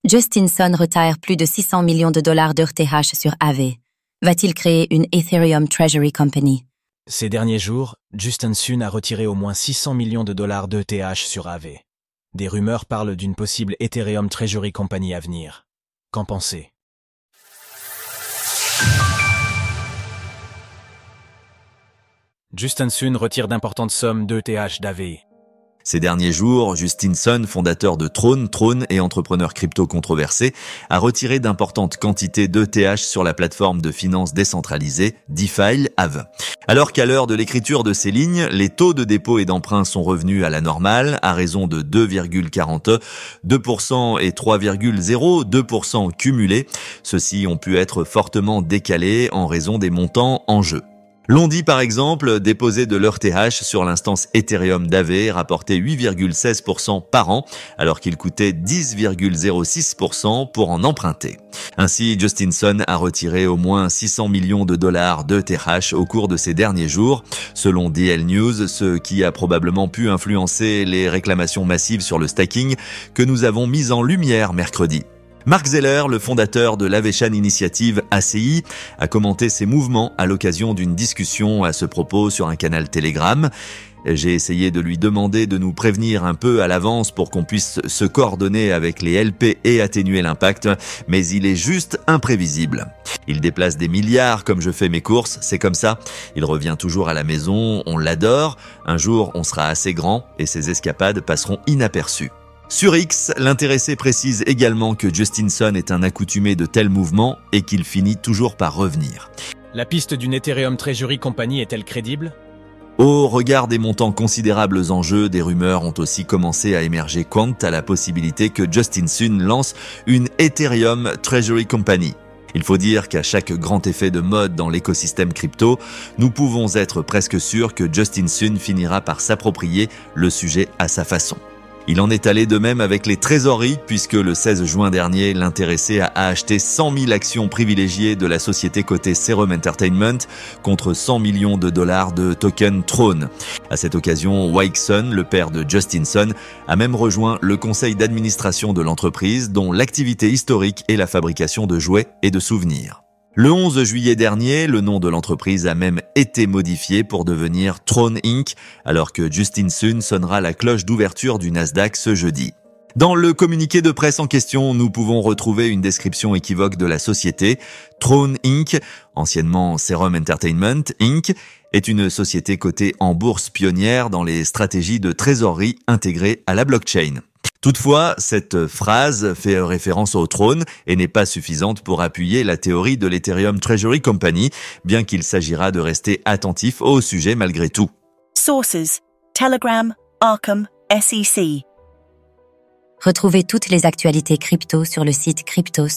Justin Sun retire plus de 600 millions de dollars d'ETH sur Aave. Va-t-il créer une Ethereum Treasury Company? Ces derniers jours, Justin Sun a retiré au moins 600 millions de dollars d'ETH sur Aave. Des rumeurs parlent d'une possible Ethereum Treasury Company à venir. Qu'en pensez? Justin Sun retire d'importantes sommes d'ETH d'Aave. Ces derniers jours, Justin Sun, fondateur de Throne et entrepreneur crypto controversé, a retiré d'importantes quantités d'ETH sur la plateforme de finances décentralisée DeFi Aave. Alors qu'à l'heure de l'écriture de ces lignes, les taux de dépôt et d'emprunt sont revenus à la normale à raison de 2,40, 2% et 3,02% cumulés. Ceux-ci ont pu être fortement décalés en raison des montants en jeu. L'Ondi, par exemple, déposait de l'ETH sur l'instance Ethereum d'Aave rapportait 8,16% par an, alors qu'il coûtait 10,06% pour en emprunter. Ainsi, Justin Sun a retiré au moins 600 millions de dollars d'ETH au cours de ces derniers jours, selon DL News, ce qui a probablement pu influencer les réclamations massives sur le stacking que nous avons mis en lumière mercredi. Mark Zeller, le fondateur de l'Aaveshan Initiative ACI, a commenté ces mouvements à l'occasion d'une discussion à ce propos sur un canal Telegram. J'ai essayé de lui demander de nous prévenir un peu à l'avance pour qu'on puisse se coordonner avec les LP et atténuer l'impact, mais il est juste imprévisible. Il déplace des milliards comme je fais mes courses, c'est comme ça. Il revient toujours à la maison, on l'adore. Un jour, on sera assez grand et ses escapades passeront inaperçues. Sur X, l'intéressé précise également que Justin Sun est un accoutumé de tels mouvements et qu'il finit toujours par revenir. La piste d'une Ethereum Treasury Company est-elle crédible? Au regard des montants considérables en jeu, des rumeurs ont aussi commencé à émerger quant à la possibilité que Justin Sun lance une Ethereum Treasury Company. Il faut dire qu'à chaque grand effet de mode dans l'écosystème crypto, nous pouvons être presque sûrs que Justin Sun finira par s'approprier le sujet à sa façon. Il en est allé de même avec les trésoreries puisque le 16 juin dernier, l'intéressé a acheté 100 000 actions privilégiées de la société cotée Serum Entertainment contre 100 millions de dollars de tokens Throne. À cette occasion, Wike Sun, le père de Justin Sun, a même rejoint le conseil d'administration de l'entreprise dont l'activité historique est la fabrication de jouets et de souvenirs. Le 11 juillet dernier, le nom de l'entreprise a même été modifié pour devenir Throne Inc., alors que Justin Sun sonnera la cloche d'ouverture du Nasdaq ce jeudi. Dans le communiqué de presse en question, nous pouvons retrouver une description équivoque de la société. Throne Inc., anciennement Serum Entertainment Inc., est une société cotée en bourse pionnière dans les stratégies de trésorerie intégrées à la blockchain. Toutefois, cette phrase fait référence au trône et n'est pas suffisante pour appuyer la théorie de l'Ethereum Treasury Company, bien qu'il s'agira de rester attentif au sujet malgré tout. Sources: Telegram, Arkham, SEC. Retrouvez toutes les actualités crypto sur le site cryptost.fr.